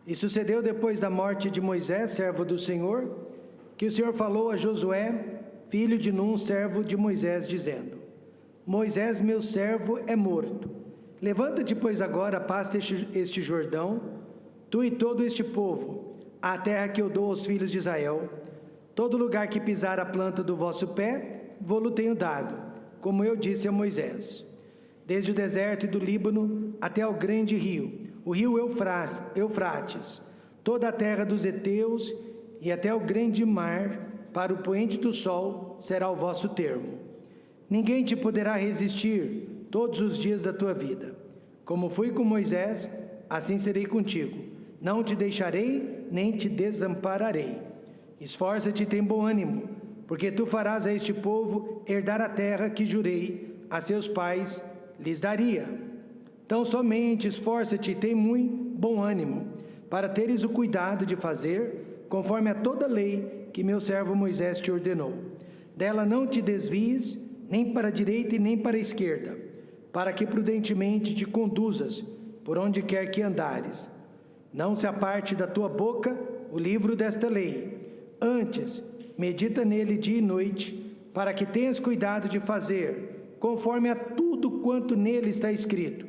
E sucedeu depois da morte de Moisés, servo do Senhor, que o Senhor falou a Josué, filho de Num, servo de Moisés, dizendo: Moisés, meu servo, é morto. Levanta-te, pois, agora, passa este Jordão, tu e todo este povo, a terra que eu dou aos filhos de Israel. Todo lugar que pisar a planta do vosso pé, vô-lo tenho dado, como eu disse a Moisés. Desde o deserto e do Líbano até ao grande rio, o rio Eufrates, toda a terra dos heteus e até o grande mar, para o poente do sol, será o vosso termo. Ninguém te poderá resistir todos os dias da tua vida. Como fui com Moisés, assim serei contigo. Não te deixarei, nem te desampararei. Esforça-te e tem bom ânimo, porque tu farás a este povo herdar a terra que jurei a seus pais lhes daria. Então somente esforça-te e tem muito bom ânimo, para teres o cuidado de fazer conforme a toda lei que meu servo Moisés te ordenou. Dela não te desvies, nem para a direita e nem para a esquerda, para que prudentemente te conduzas por onde quer que andares. Não se aparte da tua boca o livro desta lei. Antes, medita nele dia e noite, para que tenhas cuidado de fazer conforme a tudo quanto nele está escrito,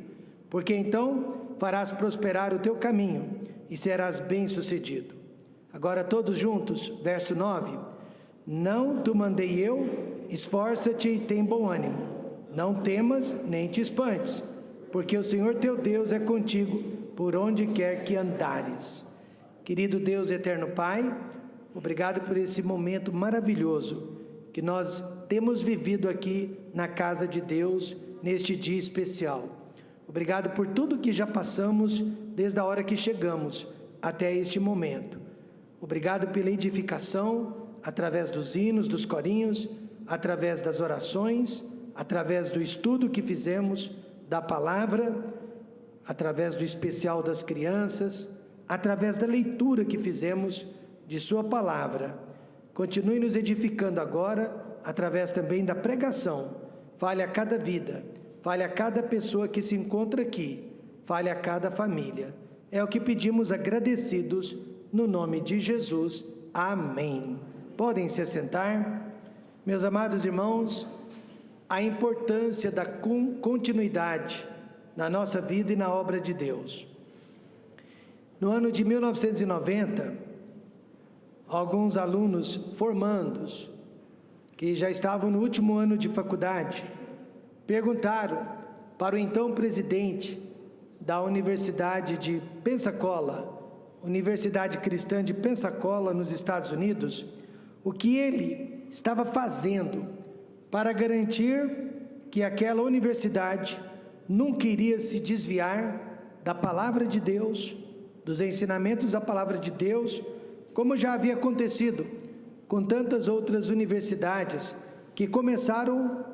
porque então farás prosperar o teu caminho e serás bem-sucedido. Agora todos juntos, verso 9. Não te mandei eu, esforça-te e tem bom ânimo. Não temas nem te espantes, porque o Senhor teu Deus é contigo por onde quer que andares. Querido Deus eterno Pai, obrigado por esse momento maravilhoso que nós temos vivido aqui na casa de Deus, neste dia especial. Obrigado por tudo que já passamos desde a hora que chegamos até este momento. Obrigado pela edificação, através dos hinos, dos corinhos, através das orações, através do estudo que fizemos da palavra, através do especial das crianças, através da leitura que fizemos de sua palavra. Continue nos edificando agora, através também da pregação. Fale a cada vida, fale a cada pessoa que se encontra aqui, fale a cada família. É o que pedimos agradecidos, no nome de Jesus. Amém. Podem se assentar. Meus amados irmãos, a importância da continuidade na nossa vida e na obra de Deus. No ano de 1990, alguns alunos formandos, que já estavam no último ano de faculdade, perguntaram para o então presidente da Universidade de Pensacola, Universidade Cristã de Pensacola, nos Estados Unidos, o que ele estava fazendo para garantir que aquela universidade nunca iria se desviar da palavra de Deus, dos ensinamentos da palavra de Deus, como já havia acontecido com tantas outras universidades que começaram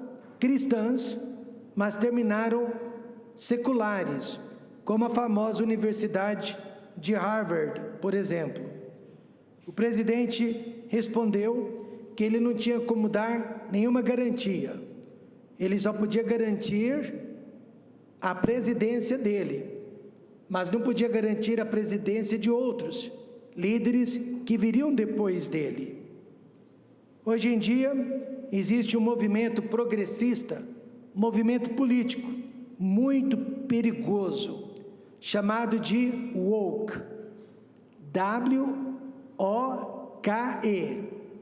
cristãs, mas terminaram seculares, como a famosa Universidade de Harvard, por exemplo. O presidente respondeu que ele não tinha como dar nenhuma garantia. Ele só podia garantir a presidência dele, mas não podia garantir a presidência de outros líderes que viriam depois dele. Hoje em dia, existe um movimento progressista, movimento político, muito perigoso, chamado de woke, W-O-K-E,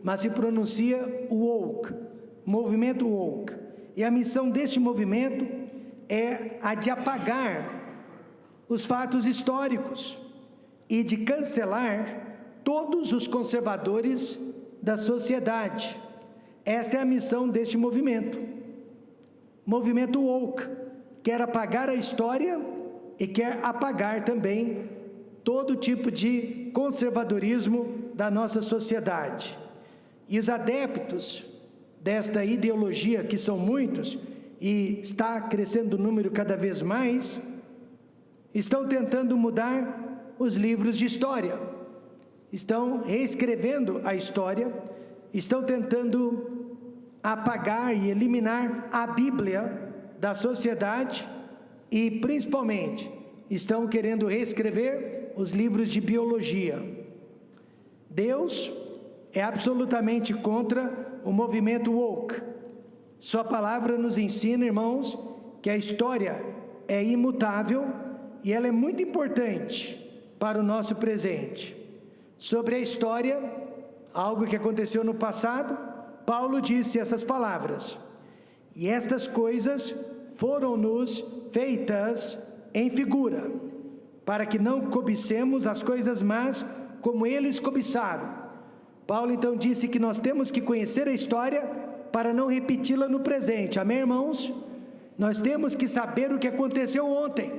mas se pronuncia woke, movimento woke. E a missão deste movimento é a de apagar os fatos históricos e de cancelar todos os conservadores da sociedade. Esta é a missão deste movimento. Movimento woke quer apagar a história e quer apagar também todo tipo de conservadorismo da nossa sociedade. E os adeptos desta ideologia, que são muitos, e está crescendo o número cada vez mais, estão tentando mudar os livros de história, estão reescrevendo a história, estão tentando apagar e eliminar a Bíblia da sociedade e, principalmente, estão querendo reescrever ler os livros de biologia. Deus é absolutamente contra o movimento woke. Sua palavra nos ensina, irmãos, que a história é imutável e ela é muito importante para o nosso presente. Sobre a história, algo que aconteceu no passado, Paulo disse essas palavras: e estas coisas foram-nos feitas em figura, para que não cobicemos as coisas más como eles cobiçaram. Paulo então disse que nós temos que conhecer a história para não repeti-la no presente. Amém, irmãos? Nós temos que saber o que aconteceu ontem.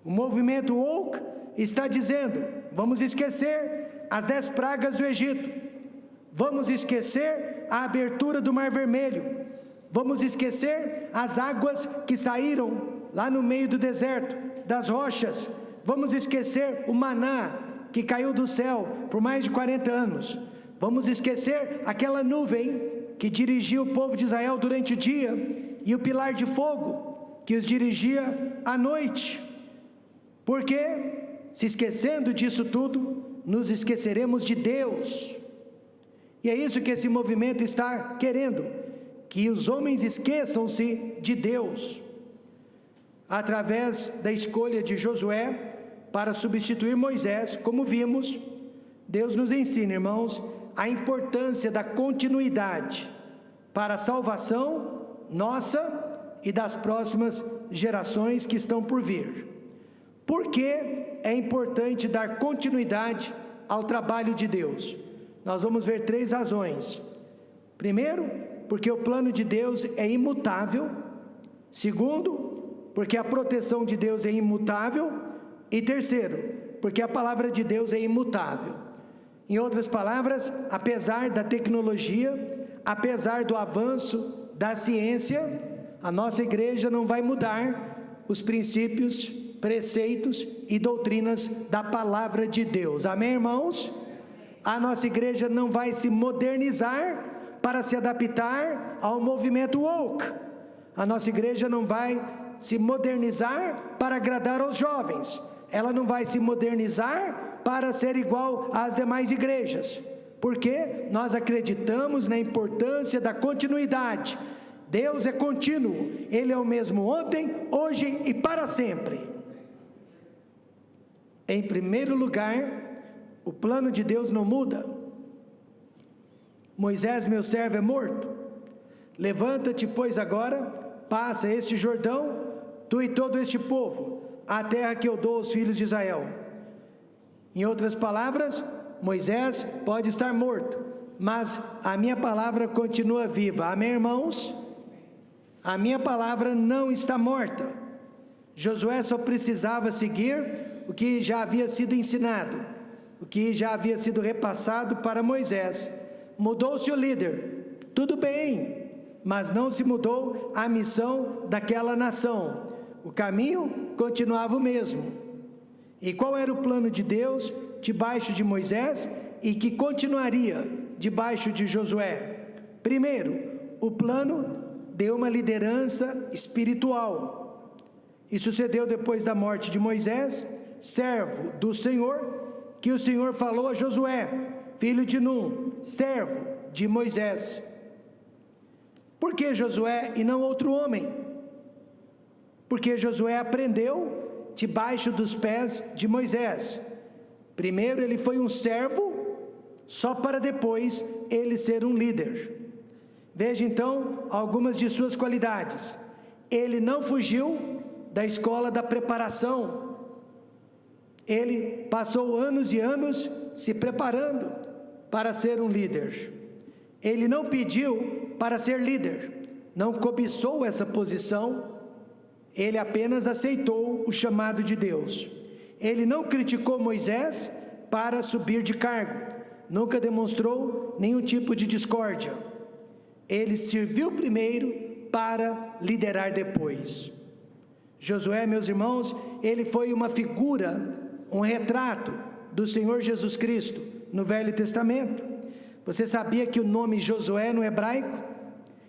O movimento woke está dizendo: vamos esquecer as 10 pragas do Egito, vamos esquecer a abertura do Mar Vermelho, vamos esquecer as águas que saíram lá no meio do deserto, das rochas, vamos esquecer o maná que caiu do céu por mais de 40 anos, vamos esquecer aquela nuvem que dirigia o povo de Israel durante o dia e o pilar de fogo que os dirigia à noite, porque se esquecendo disso tudo, nos esqueceremos de Deus. E é isso que esse movimento está querendo, que os homens esqueçam-se de Deus, através da escolha de Josué para substituir Moisés. Como vimos, Deus nos ensina, irmãos, a importância da continuidade para a salvação nossa e das próximas gerações que estão por vir. Por que é importante dar continuidade ao trabalho de Deus? Nós vamos ver 3 razões. Primeiro, porque o plano de Deus é imutável. Segundo, porque a proteção de Deus é imutável. E terceiro, porque a palavra de Deus é imutável. Em outras palavras, apesar da tecnologia, apesar do avanço da ciência, a nossa igreja não vai mudar os princípios, preceitos e doutrinas da palavra de Deus. Amém, irmãos? A nossa igreja não vai se modernizar para se adaptar ao movimento woke. A nossa igreja não vai se modernizar para agradar aos jovens. Ela não vai se modernizar para ser igual às demais igrejas, porque nós acreditamos na importância da continuidade. Deus é contínuo, Ele é o mesmo ontem, hoje e para sempre. Em primeiro lugar, o plano de Deus não muda. Moisés, meu servo, é morto. Levanta-te, pois, agora, passa este Jordão, tu e todo este povo, a terra que eu dou aos filhos de Israel. Em outras palavras, Moisés pode estar morto, mas a minha palavra continua viva. Amém, irmãos? A minha palavra não está morta. Josué só precisava seguir o que já havia sido ensinado, o que já havia sido repassado para Moisés. Mudou-se o líder, tudo bem, mas não se mudou a missão daquela nação. O caminho continuava o mesmo. E qual era o plano de Deus debaixo de Moisés e que continuaria debaixo de Josué? Primeiro, o plano deu uma liderança espiritual. Isso sucedeu depois da morte de Moisés, servo do Senhor, que o Senhor falou a Josué, filho de Num, servo de Moisés. Por que Josué e não outro homem? Porque Josué aprendeu debaixo dos pés de Moisés. Primeiro ele foi um servo, só para depois ele ser um líder. Veja então algumas de suas qualidades. Ele não fugiu da escola da preparação. Ele passou anos e anos se preparando para ser um líder. Ele não pediu para ser líder, não cobiçou essa posição, ele apenas aceitou o chamado de Deus. Ele não criticou Moisés para subir de cargo, nunca demonstrou nenhum tipo de discórdia. Ele serviu primeiro para liderar depois. Josué, meus irmãos, ele foi uma figura, um retrato do Senhor Jesus Cristo no Velho Testamento. Você sabia que o nome Josué no hebraico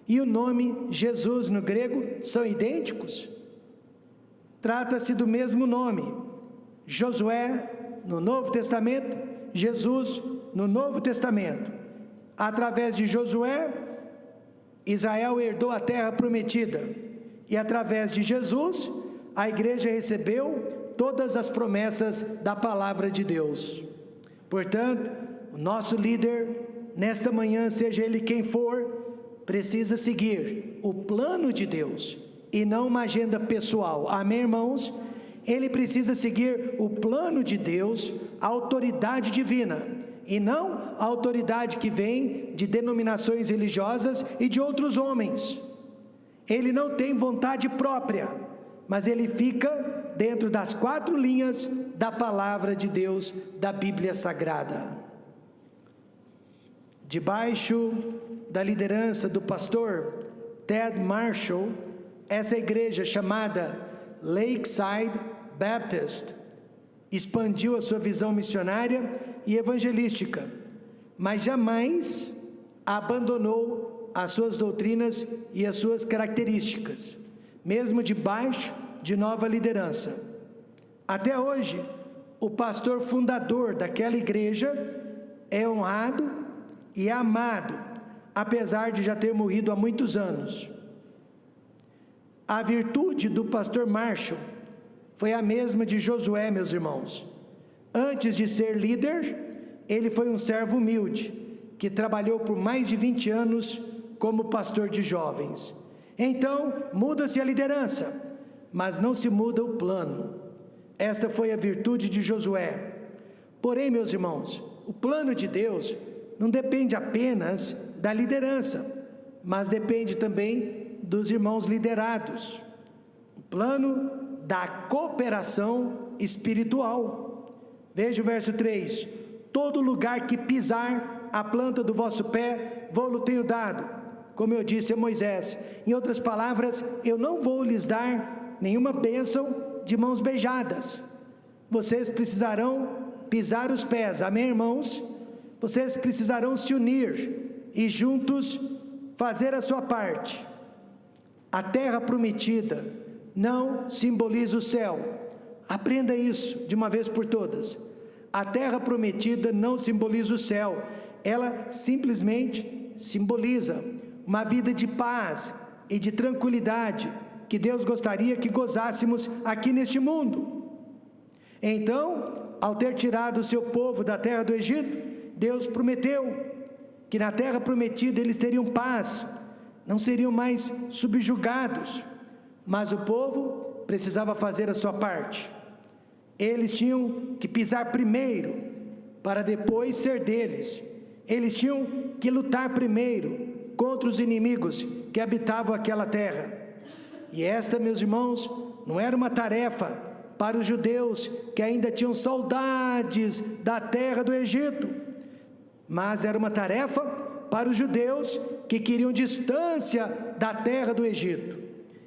e o nome Jesus no grego são idênticos? Trata-se do mesmo nome. Josué no Novo Testamento, Jesus no Novo Testamento. Através de Josué, Israel herdou a terra prometida, e através de Jesus, a igreja recebeu todas as promessas da palavra de Deus. Portanto, o nosso líder, nesta manhã, seja ele quem for, precisa seguir o plano de Deus e não uma agenda pessoal. Amém, irmãos? Ele precisa seguir o plano de Deus, a autoridade divina, e não a autoridade que vem de denominações religiosas e de outros homens. Ele não tem vontade própria, mas ele fica dentro das 4 linhas da palavra de Deus, da Bíblia Sagrada. Debaixo da liderança do pastor Ted Marshall, essa igreja chamada Lakeside Baptist expandiu a sua visão missionária e evangelística, mas jamais abandonou as suas doutrinas e as suas características, mesmo debaixo de nova liderança. Até hoje, o pastor fundador daquela igreja é honrado e amado, apesar de já ter morrido há muitos anos. A virtude do pastor Marshall foi a mesma de Josué, meus irmãos. Antes de ser líder, ele foi um servo humilde, que trabalhou por mais de 20 anos como pastor de jovens. Então, muda-se a liderança, mas não se muda o plano. Esta foi a virtude de Josué. Porém, meus irmãos, o plano de Deus não depende apenas da liderança, mas depende também dos irmãos liderados. O plano da cooperação espiritual. Veja o verso 3: todo lugar que pisar a planta do vosso pé, vou-lo tenho dado, como eu disse a Moisés. Em outras palavras, eu não vou lhes dar nenhuma bênção de mãos beijadas. Vocês precisarão pisar os pés, amém, irmãos? Vocês precisarão se unir e juntos fazer a sua parte. A terra prometida não simboliza o céu. Aprenda isso de uma vez por todas. A terra prometida não simboliza o céu. Ela simplesmente simboliza uma vida de paz e de tranquilidade que Deus gostaria que gozássemos aqui neste mundo. Então, ao ter tirado o seu povo da terra do Egito, Deus prometeu que na terra prometida eles teriam paz, não seriam mais subjugados, mas o povo precisava fazer a sua parte. Eles tinham que pisar primeiro, para depois ser deles. Eles tinham que lutar primeiro contra os inimigos que habitavam aquela terra. E esta, meus irmãos, não era uma tarefa para os judeus que ainda tinham saudades da terra do Egito, mas era uma tarefa para os judeus que queriam distância da terra do Egito.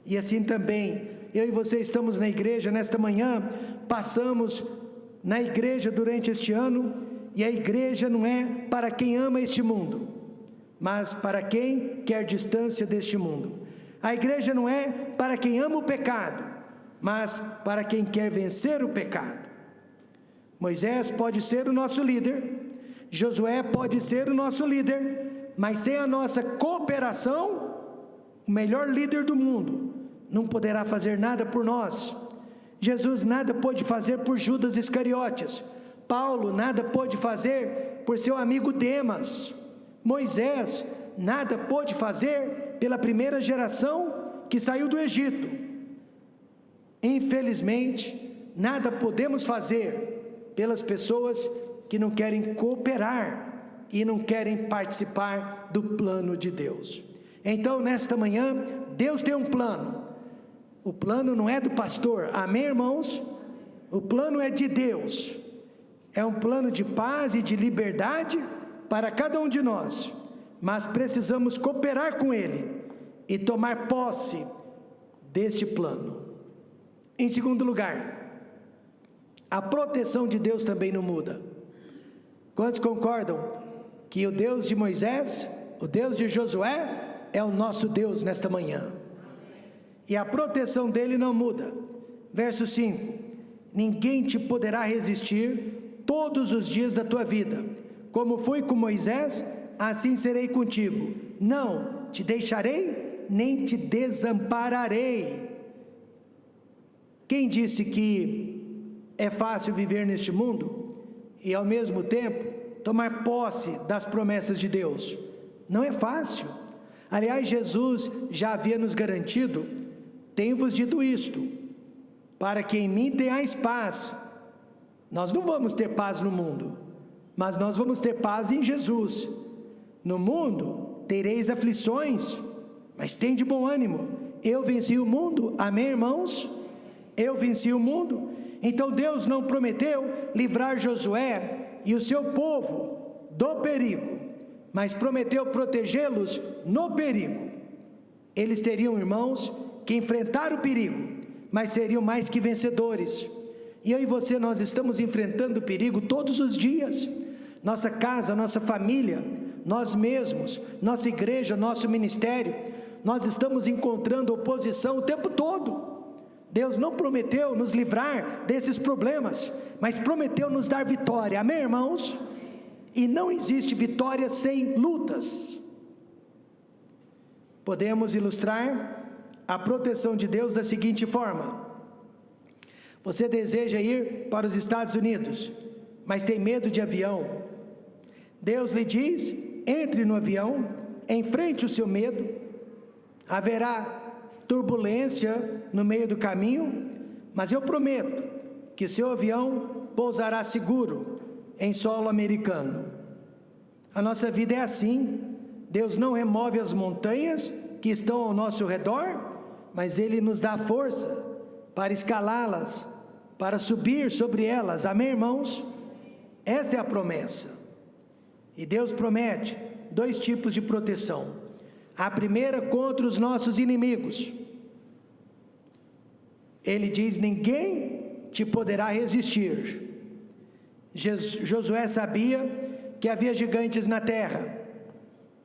E assim também, eu e você estamos na igreja nesta manhã, passamos na igreja durante este ano, e a igreja não é para quem ama este mundo, mas para quem quer distância deste mundo. A igreja não é para quem ama o pecado, mas para quem quer vencer o pecado. Moisés pode ser o nosso líder, Josué pode ser o nosso líder, mas sem a nossa cooperação, o melhor líder do mundo não poderá fazer nada por nós. Jesus nada pôde fazer por Judas Iscariotes. Paulo nada pôde fazer por seu amigo Demas. Moisés nada pôde fazer pela primeira geração que saiu do Egito. Infelizmente, nada podemos fazer pelas pessoas que não querem cooperar e não querem participar do plano de Deus. Então, nesta manhã, Deus tem um plano. O plano não é do pastor, amém, irmãos? O plano é de Deus. É um plano de paz e de liberdade para cada um de nós, mas precisamos cooperar com Ele e tomar posse deste plano. Em segundo lugar, a proteção de Deus também não muda. Quantos concordam que o Deus de Moisés, o Deus de Josué, é o nosso Deus nesta manhã? E a proteção dele não muda. Verso 5: ninguém te poderá resistir todos os dias da tua vida. Como fui com Moisés, assim serei contigo. Não te deixarei, nem te desampararei. Quem disse que é fácil viver neste mundo e ao mesmo tempo tomar posse das promessas de Deus? Não é fácil. Aliás, Jesus já havia nos garantido: tenho-vos dito isto, para que em mim tenhais paz. Nós não vamos ter paz no mundo, mas nós vamos ter paz em Jesus. No mundo tereis aflições, mas tende bom ânimo. Eu venci o mundo. Amém, irmãos? Eu venci o mundo. Então Deus não prometeu livrar Josué e o seu povo do perigo, mas prometeu protegê-los no perigo. Eles teriam, irmãos, que enfrentar o perigo, mas seriam mais que vencedores. E eu e você, nós estamos enfrentando o perigo todos os dias. Nossa casa, nossa família, nós mesmos, nossa igreja, nosso ministério, nós estamos encontrando oposição o tempo todo. Deus não prometeu nos livrar desses problemas, mas prometeu nos dar vitória. Amém, irmãos? E não existe vitória sem lutas. Podemos ilustrar a proteção de Deus da seguinte forma: você deseja ir para os Estados Unidos, mas tem medo de avião. Deus lhe diz: entre no avião, enfrente o seu medo. Haverá turbulência no meio do caminho, mas eu prometo que seu avião pousará seguro em solo americano. A nossa vida é assim. Deus não remove as montanhas que estão ao nosso redor, mas Ele nos dá força para escalá-las, para subir sobre elas. Amém, irmãos? Esta é a promessa. E Deus promete 2 tipos de proteção. A primeira, contra os nossos inimigos. Ele diz: ninguém te poderá resistir. Josué sabia que havia gigantes na terra,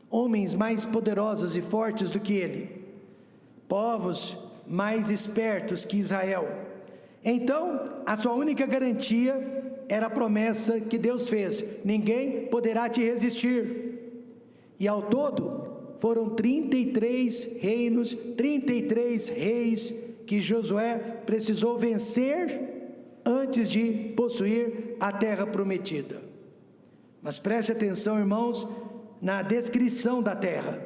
homens mais poderosos e fortes do que ele, povos mais espertos que Israel. Então, a sua única garantia era a promessa que Deus fez: ninguém poderá te resistir. E ao todo, foram 33 reinos, 33 reis que Josué precisou vencer antes de possuir a terra prometida. Mas preste atenção, irmãos, na descrição da terra,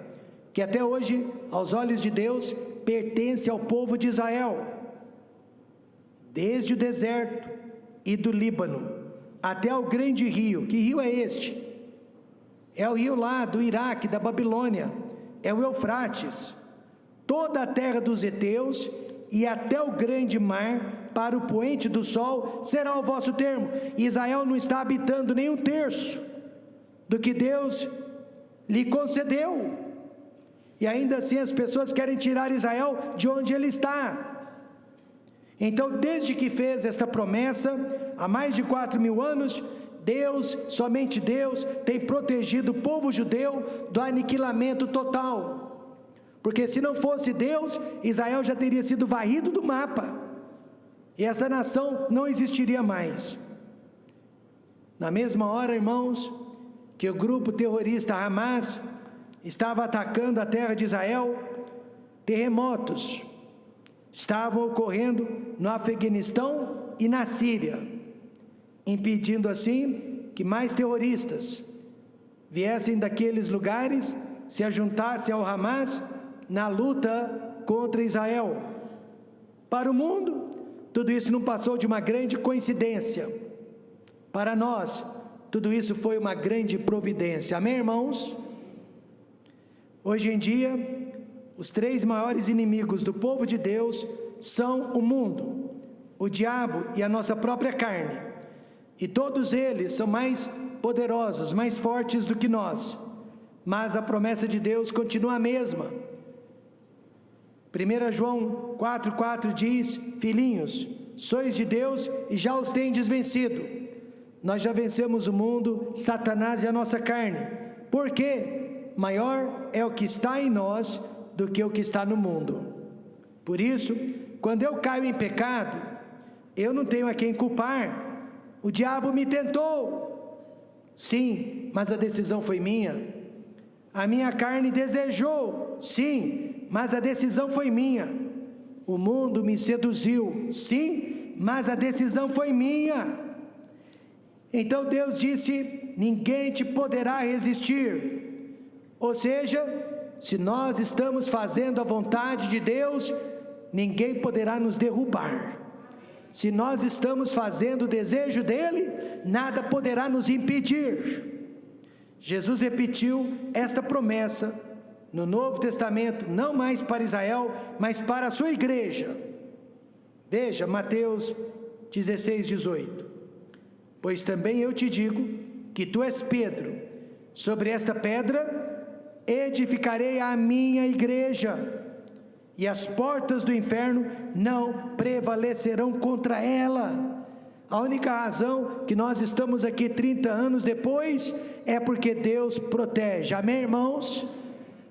que até hoje, aos olhos de Deus, pertence ao povo de Israel. Desde o deserto e do Líbano até o grande rio. Que rio é este? É o rio lá do Iraque, da Babilônia, é o Eufrates. Toda a terra dos heteus e até o grande mar, para o poente do sol, será o vosso termo. Israel não está habitando nem 1/3 do que Deus lhe concedeu, e ainda assim as pessoas querem tirar Israel de onde ele está. Então, desde que fez esta promessa, há mais de 4.000 anos, Deus, somente Deus, tem protegido o povo judeu do aniquilamento total, porque se não fosse Deus, Israel já teria sido varrido do mapa, e essa nação não existiria mais. Na mesma hora, irmãos, que o grupo terrorista Hamas estava atacando a terra de Israel, terremotos estavam ocorrendo no Afeganistão e na Síria, impedindo assim que mais terroristas viessem daqueles lugares, se ajuntassem ao Hamas na luta contra Israel. Para o mundo, tudo isso não passou de uma grande coincidência. Para nós, tudo isso foi uma grande providência. Amém, irmãos? Hoje em dia, os 3 maiores inimigos do povo de Deus são o mundo, o diabo e a nossa própria carne. E todos eles são mais poderosos, mais fortes do que nós. Mas a promessa de Deus continua a mesma. 1 João 4,4 diz: filhinhos, sois de Deus e já os tendes vencido. Nós já vencemos o mundo, Satanás e a nossa carne. Por quê? Maior é o que está em nós do que o que está no mundo. Por isso, quando eu caio em pecado, Eu não tenho a quem culpar. O diabo me tentou. Sim, mas a decisão foi minha. A minha carne desejou. Sim, mas a decisão foi minha. O mundo me seduziu. Sim, mas a decisão foi minha. Então Deus disse: ninguém te poderá resistir. Ou seja, se nós estamos fazendo a vontade de Deus, ninguém poderá nos derrubar. Se nós estamos fazendo o desejo dele, nada poderá nos impedir. Jesus repetiu esta promessa no Novo Testamento, não mais para Israel, mas para a sua igreja. Veja, Mateus 16, 18. Pois também eu te digo que tu és Pedro, sobre esta pedra edificarei a minha igreja, e as portas do inferno não prevalecerão contra ela. A única razão que nós estamos aqui 30 anos depois é porque Deus protege. Amém, irmãos?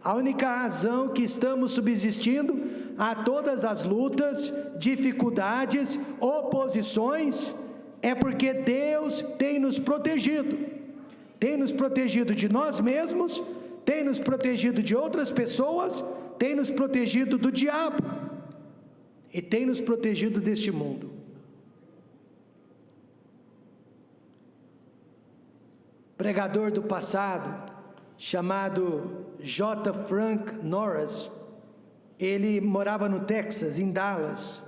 A única razão que estamos subsistindo a todas as lutas, dificuldades, oposições, é porque Deus tem nos protegido. Tem nos protegido de nós mesmos, tem nos protegido de outras pessoas, tem nos protegido do diabo e tem nos protegido deste mundo. Pregador do passado, chamado J. Frank Norris, ele morava no Texas, em Dallas,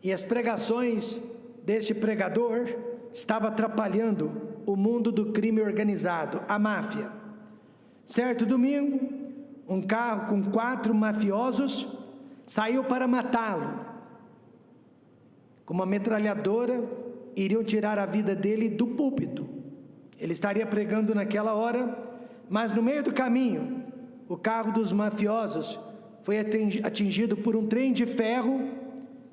e as pregações deste pregador estavam atrapalhando o mundo do crime organizado, a máfia. Certo domingo, um carro com 4 mafiosos saiu para matá-lo. Com uma metralhadora, iriam tirar a vida dele do púlpito. Ele estaria pregando naquela hora, mas no meio do caminho, o carro dos mafiosos foi atingido por um trem de ferro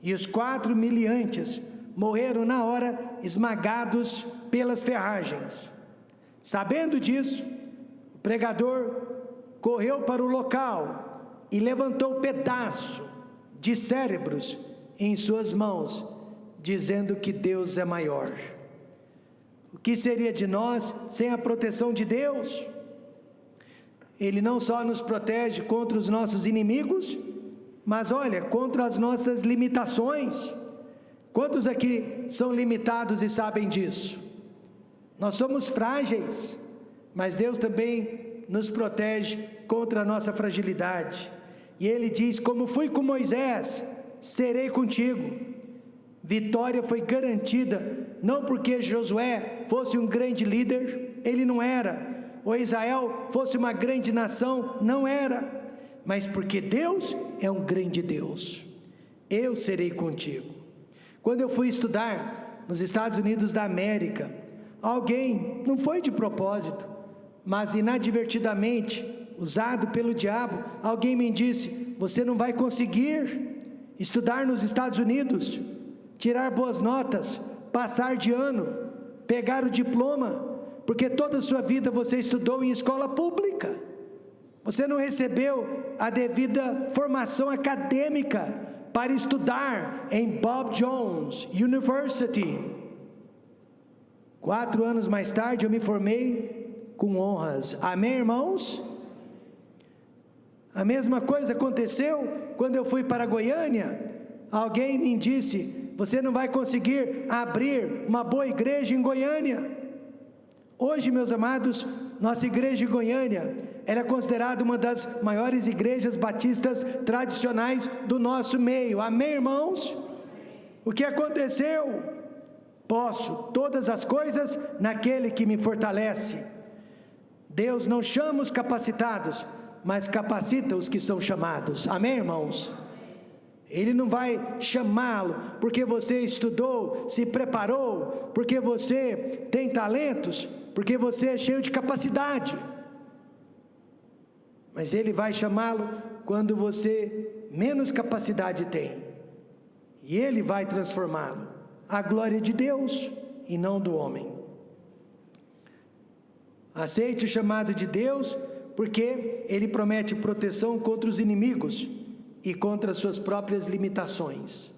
e os 4 miliantes morreram na hora, esmagados pelas ferragens. Sabendo disso, o pregador correu para o local e levantou um pedaço de cérebros em suas mãos, dizendo que Deus é maior. O que seria de nós sem a proteção de Deus? Ele não só nos protege contra os nossos inimigos, mas olha, contra as nossas limitações. Quantos aqui são limitados e sabem disso? Nós somos frágeis, mas Deus também nos protege contra a nossa fragilidade. E ele diz: como fui com Moisés, serei contigo. Vitória foi garantida, não porque Josué fosse um grande líder, ele não era, ou Israel fosse uma grande nação, não era, mas porque Deus é um grande Deus. Eu serei contigo. Quando eu fui estudar nos Estados Unidos da América, alguém, não foi de propósito, mas inadvertidamente, usado pelo diabo, alguém me disse: você não vai conseguir estudar nos Estados Unidos, tirar boas notas, passar de ano, pegar o diploma, porque toda a sua vida você estudou em escola pública, você não recebeu a devida formação acadêmica para estudar em Bob Jones University. 4 anos mais tarde eu me formei com honras. Amém, irmãos? A mesma coisa aconteceu quando eu fui para Goiânia. Alguém me disse: você não vai conseguir abrir uma boa igreja em Goiânia. Hoje, meus amados, nossa igreja em Goiânia, ela é considerada uma das maiores igrejas batistas tradicionais do nosso meio. Amém, irmãos? O que aconteceu? Posso todas as coisas naquele que me fortalece. Deus não chama os capacitados, mas capacita os que são chamados. Amém, irmãos? Ele não vai chamá-lo porque você estudou, se preparou, porque você tem talentos, porque você é cheio de capacidade. Mas Ele vai chamá-lo quando você menos capacidade tem. E Ele vai transformá-lo. A glória de Deus e não do homem. Aceite o chamado de Deus, porque Ele promete proteção contra os inimigos e contra as suas próprias limitações.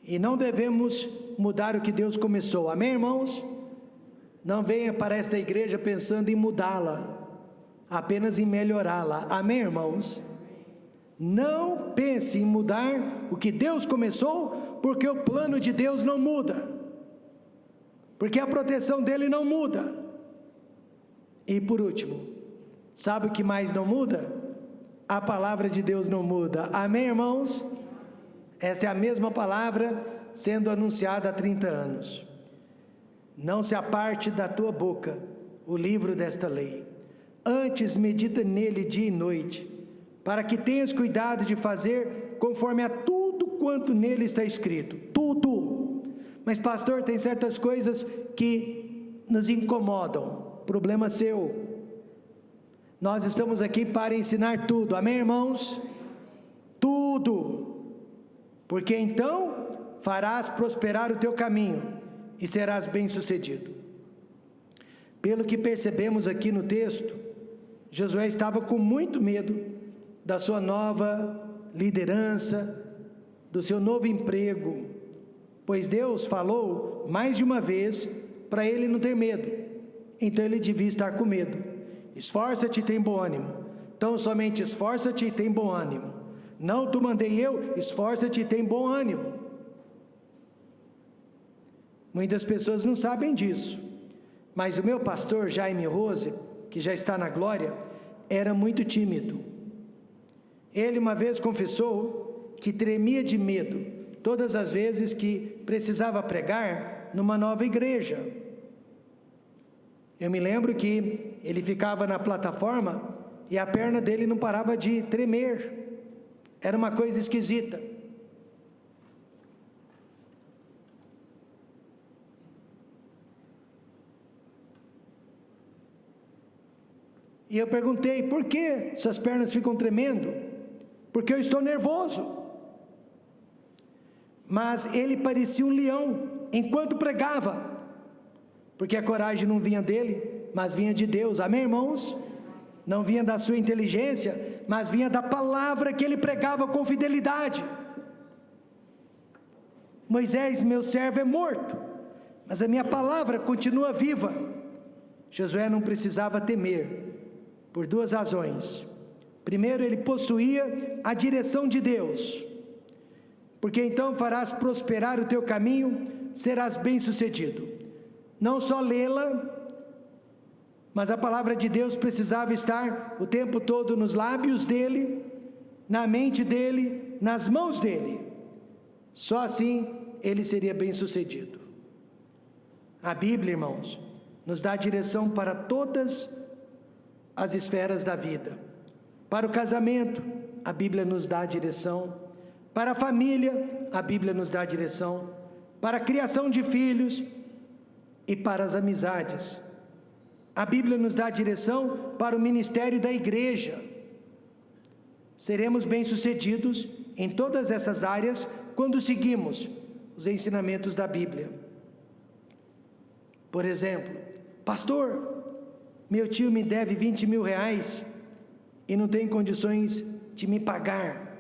E não devemos mudar o que Deus começou, amém, irmãos? Não venha para esta igreja pensando em mudá-la, apenas em melhorá-la, amém, irmãos? Não pense em mudar o que Deus começou, porque o plano de Deus não muda, porque a proteção dele não muda. E por último, sabe o que mais não muda? A palavra de Deus não muda, amém, irmãos? Esta é a mesma palavra sendo anunciada há 30 anos. Não se aparte da tua boca o livro desta lei, antes medita nele dia e noite, para que tenhas cuidado de fazer conforme a tudo quanto nele está escrito, tudo. Mas pastor, tem certas coisas que nos incomodam, problema seu. Nós estamos aqui para ensinar tudo, amém, irmãos? Tudo, porque então farás prosperar o teu caminho e serás bem-sucedido. Pelo que percebemos aqui no texto, Josué estava com muito medo da sua nova liderança, do seu novo emprego, pois Deus falou mais de uma vez para ele não ter medo, então ele devia estar com medo. Esforça-te e tem bom ânimo. Então somente esforça-te e tem bom ânimo. Não te mandei eu, esforça-te e tem bom ânimo. Muitas pessoas não sabem disso, mas o meu pastor Jaime Rose, que já está na glória, era muito tímido. Ele uma vez confessou que tremia de medo todas as vezes que precisava pregar numa nova igreja. Eu me lembro que ele ficava na plataforma e a perna dele não parava de tremer, era uma coisa esquisita. E eu perguntei, por que suas pernas ficam tremendo? Porque eu estou nervoso. Mas ele parecia um leão enquanto pregava, porque a coragem não vinha dele, mas vinha de Deus, amém, irmãos? Não vinha da sua inteligência, mas vinha da palavra que ele pregava com fidelidade. Moisés, meu servo, é morto, mas a minha palavra continua viva. Josué não precisava temer, por duas razões. Primeiro, ele possuía a direção de Deus, porque então farás prosperar o teu caminho, serás bem-sucedido. Não só lê-la, mas a palavra de Deus precisava estar o tempo todo nos lábios dele, na mente dele, nas mãos dele. Só assim ele seria bem-sucedido. A Bíblia, irmãos, nos dá direção para todas as esferas da vida. Para o casamento, a Bíblia nos dá direção. Para a família, a Bíblia nos dá direção. Para a criação de filhos e para as amizades, a Bíblia nos dá direção para o ministério da igreja. Seremos bem-sucedidos em todas essas áreas quando seguimos os ensinamentos da Bíblia. Por exemplo, pastor, meu tio me deve 20 mil reais e não tem condições de me pagar.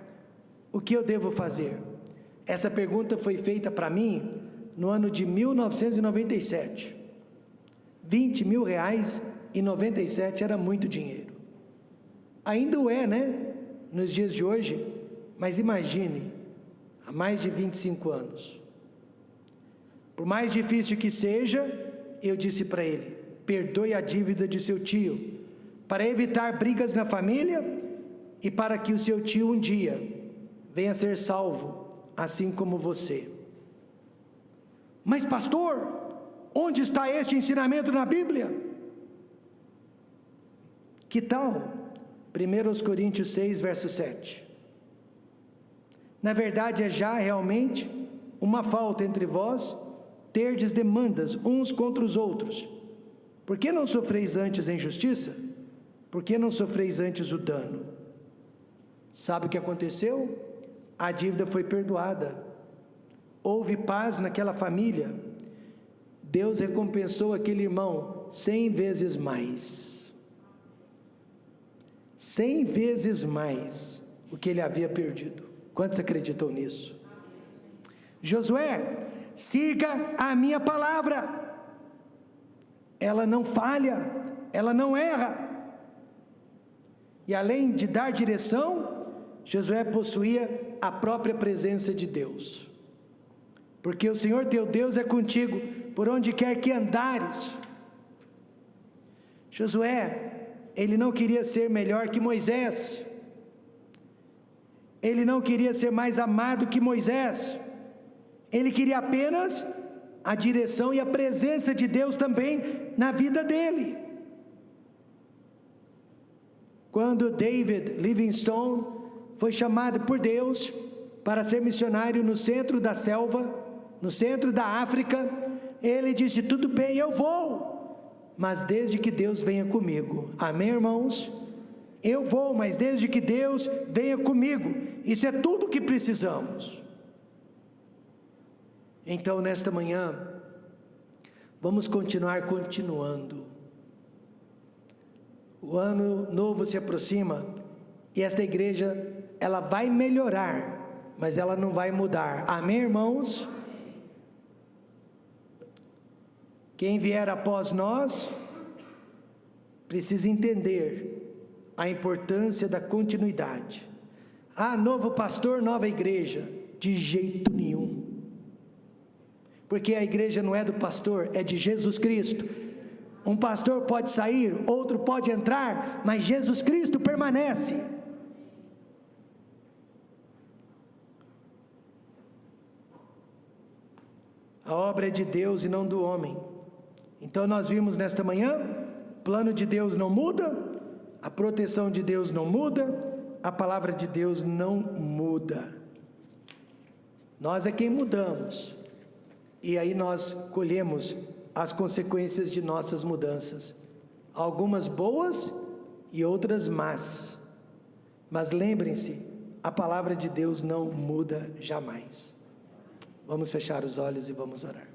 O que eu devo fazer? Essa pergunta foi feita para mim no ano de 1997. 20 mil reais em 97 era muito dinheiro. Ainda o é, né? Nos dias de hoje, mas imagine, há mais de 25 anos. Por mais difícil que seja, eu disse para ele, perdoe a dívida de seu tio, para evitar brigas na família e para que o seu tio um dia venha a ser salvo, assim como você. Mas pastor, onde está este ensinamento na Bíblia? Que tal 1 Coríntios 6, verso 7? Na verdade é já realmente uma falta entre vós terdes demandas uns contra os outros. Por que não sofreis antes a injustiça? Por que não sofreis antes o dano? Sabe o que aconteceu? A dívida foi perdoada. Houve paz naquela família. Deus recompensou aquele irmão 100 vezes mais. 100 vezes mais o que ele havia perdido. Quantos acreditam nisso? Josué, siga a minha palavra. Ela não falha, ela não erra. E além de dar direção, Josué possuía a própria presença de Deus. Porque o Senhor teu Deus é contigo, por onde quer que andares. Josué, ele não queria ser melhor que Moisés. Ele não queria ser mais amado que Moisés. Ele queria apenas a direção e a presença de Deus também na vida dele. Quando David Livingstone foi chamado por Deus para ser missionário no centro da selva, no centro da África, ele disse: tudo bem, eu vou, mas desde que Deus venha comigo. Amém, irmãos? Eu vou, mas desde que Deus venha comigo. Isso é tudo que precisamos. Então, nesta manhã, vamos continuando. O ano novo se aproxima e esta igreja, ela vai melhorar, mas ela não vai mudar. Amém, irmãos? Quem vier após nós precisa entender a importância da continuidade. Ah, novo pastor, nova igreja. De jeito nenhum. Porque a igreja não é do pastor, é de Jesus Cristo. Um pastor pode sair, outro pode entrar, mas Jesus Cristo permanece. A obra é de Deus e não do homem. Então nós vimos nesta manhã, o plano de Deus não muda, a proteção de Deus não muda, a palavra de Deus não muda. Nós é quem mudamos. E aí nós colhemos as consequências de nossas mudanças. Algumas boas e outras más. Mas lembrem-se, a palavra de Deus não muda jamais. Vamos fechar os olhos e vamos orar.